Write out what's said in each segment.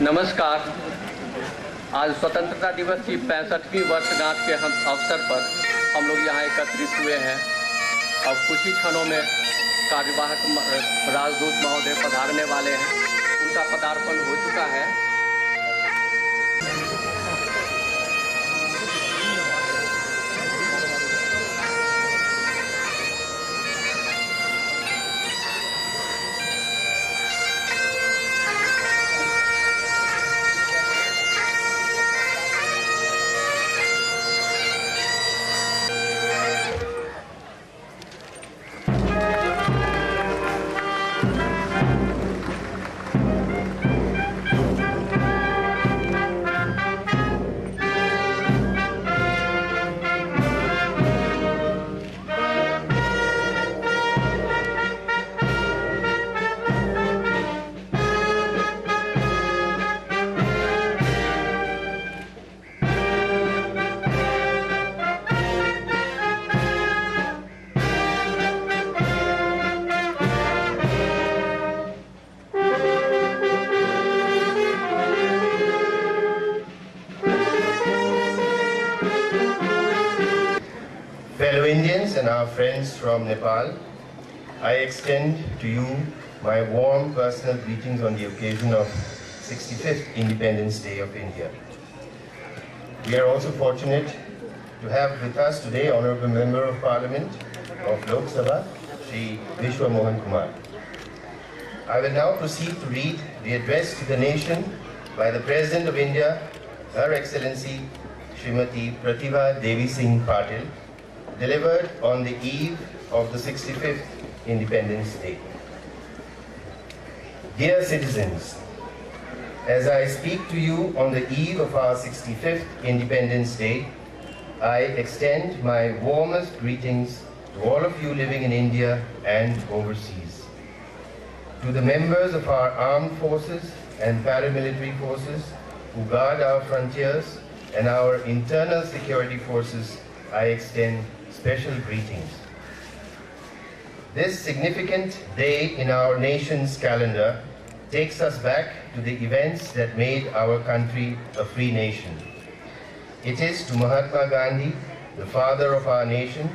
नमस्कार। आज स्वतंत्रता दिवस की 65वीं वर्षगांठ के अवसर पर हम लोग यहाँ एकत्रित हुए हैं। अब कुछ ही क्षणों में कार्यवाहक राजदूत महोदय पधारने वाले हैं। उनका पदार्पण हो चुका है। Fellow Indians and our friends from Nepal, I extend to you my warm personal greetings on the occasion of 65th Independence Day of India. We are also fortunate to have with us today Honorable Member of Parliament of Lok Sabha, Shri Vishwa Mohan Kumar. I will now proceed to read the address to the nation by the President of India, Her Excellency Srimati Pratibha Devi Singh Patil, delivered on the eve of the 65th Independence Day. Dear citizens, as I speak to you on the eve of our 65th Independence Day, I extend my warmest greetings to all of you living in India and overseas. To the members of our armed forces and paramilitary forces who guard our frontiers and our internal security forces, I extend special greetings. This significant day in our nation's calendar takes us back to the events that made our country a free nation. It is to Mahatma Gandhi, the father of our nation,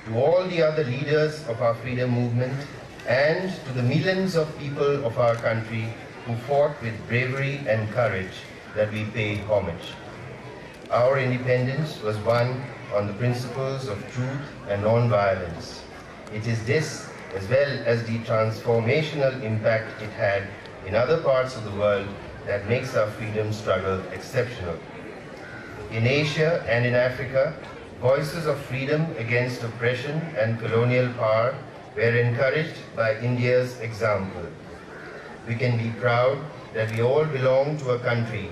to all the other leaders of our freedom movement, and to the millions of people of our country who fought with bravery and courage that we pay homage. Our independence was won on the principles of truth and non-violence. It is this, as well as the transformational impact it had in other parts of the world, that makes our freedom struggle exceptional. In Asia and in Africa, voices of freedom against oppression and colonial power were encouraged by India's example. We can be proud that we all belong to a country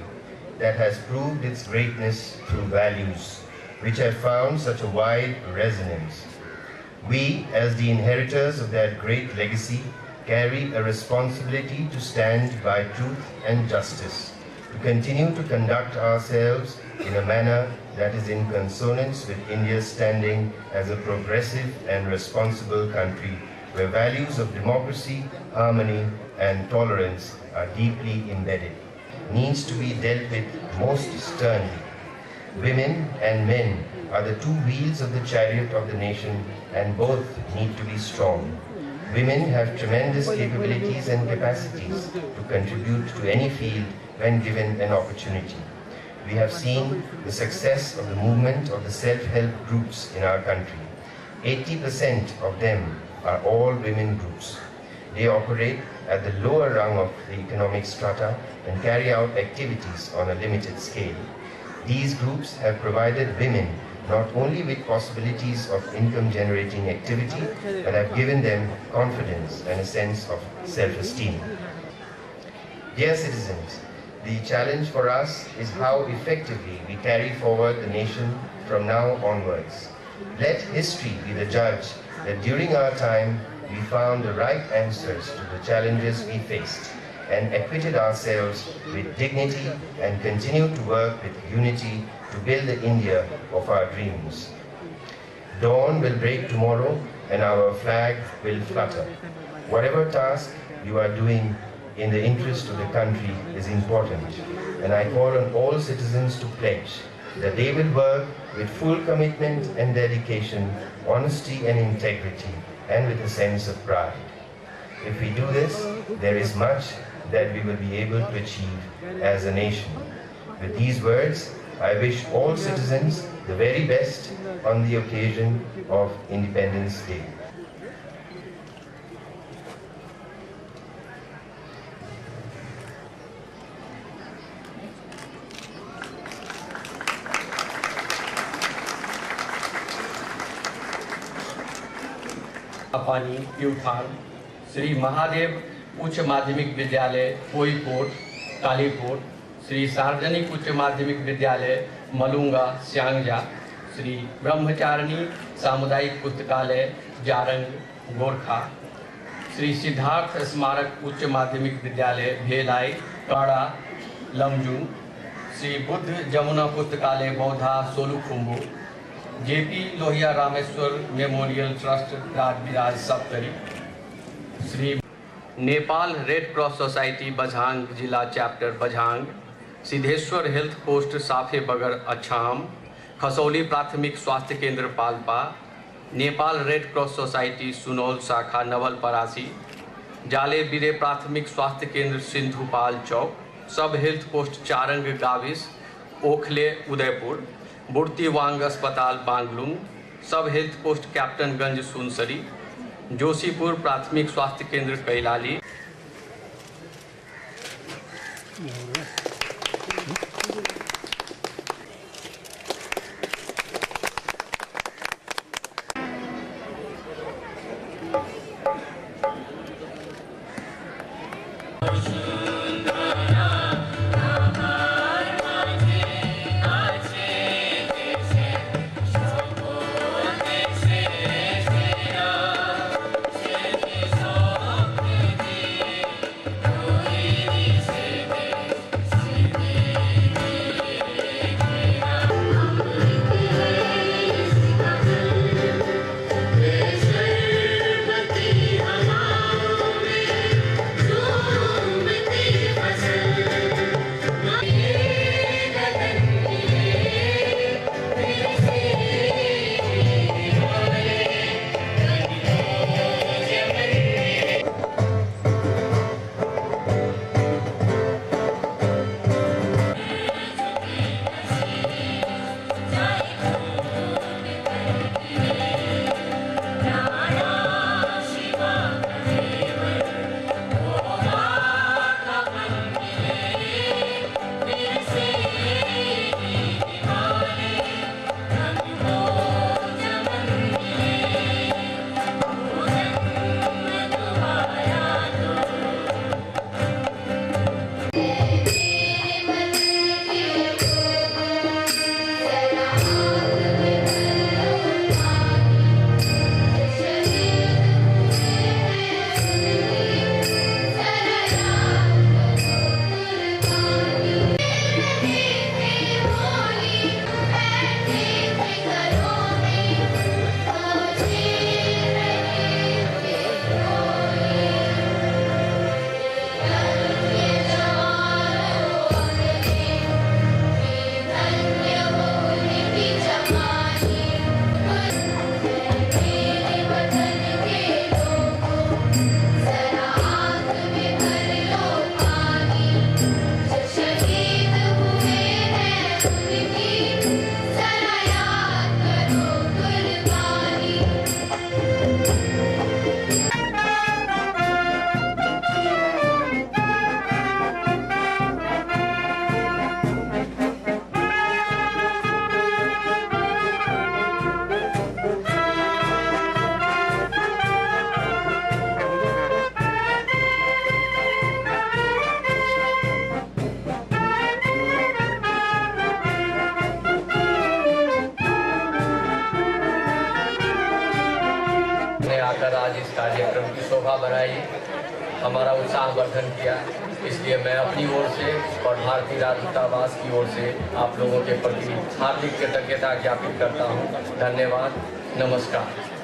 that has proved its greatness through values which have found such a wide resonance. We, as the inheritors of that great legacy, carry a responsibility to stand by truth and justice, to continue to conduct ourselves in a manner that is in consonance with India's standing as a progressive and responsible country, where values of democracy, harmony, and tolerance are deeply embedded, needs to be dealt with most sternly. Women and men are the two wheels of the chariot of the nation, and both need to be strong. Women have tremendous capabilities and capacities to contribute to any field when given an opportunity. We have seen the success of the movement of the self-help groups in our country. 80% of them are all women groups. They operate at the lower rung of the economic strata and carry out activities on a limited scale. These groups have provided women not only with possibilities of income-generating activity, but have given them confidence and a sense of self-esteem. Dear citizens, the challenge for us is how effectively we carry forward the nation from now onwards. Let history be the judge that during our time we found the right answers to the challenges we faced and acquitted ourselves with dignity and continued to work with unity to build the India of our dreams. Dawn will break tomorrow and our flag will flutter. Whatever task you are doing in the interest of the country is important, and I call on all citizens to pledge that they will work with full commitment and dedication, honesty and integrity, and with a sense of pride. If we do this, there is much that we will be able to achieve as a nation. With these words, I wish all citizens the very best on the occasion of Independence Day. पानी प्यूठान श्री महादेव उच्च माध्यमिक विद्यालय कोईकोट कालीकोट, श्री सार्वजनिक उच्च माध्यमिक विद्यालय मलूंगा स्यांगजा, श्री ब्रह्मचारिणी सामुदायिक पुस्तकालय जारंग गोरखा, श्री सिद्धार्थ स्मारक उच्च माध्यमिक विद्यालय भेलाई काड़ा लमजुंग, श्री बुद्ध जमुना पुस्तकालय Boudha Solukhumbu, JP Lohia Rameshwar memorial trust Rajbiraj Saptari, Shri Nepal red cross society Bajhang जिला chapter Bajhang, Siddheshwar health post Sanfebagar Achham, Khasauli प्राथमिक स्वास्थ्य केंद्र Palpa, Nepal red cross society Sunwal शाखा नवलपरासी, जाले बिरे प्राथमिक स्वास्थ्य केंद्र सिंधुपाल चौक, सब हेल्थ पोस्ट चारंग गाविस ओखले उदयपुर, बुर्ती वांग अस्पताल बांगलुंग, सब हेल्थ पोस्ट कैप्टनगंज सुनसरी, जोशीपुर प्राथमिक स्वास्थ्य केंद्र कैलाली, आकर आज इस कार्यक्रम की शोभा बढ़ाई, हमारा उत्साहवर्धन किया। इसलिए मैं अपनी ओर से और भारतीय राजदूतावास की ओर से आप लोगों के प्रति हार्दिक कृतज्ञता ज्ञापित करता हूँ। धन्यवाद, नमस्कार।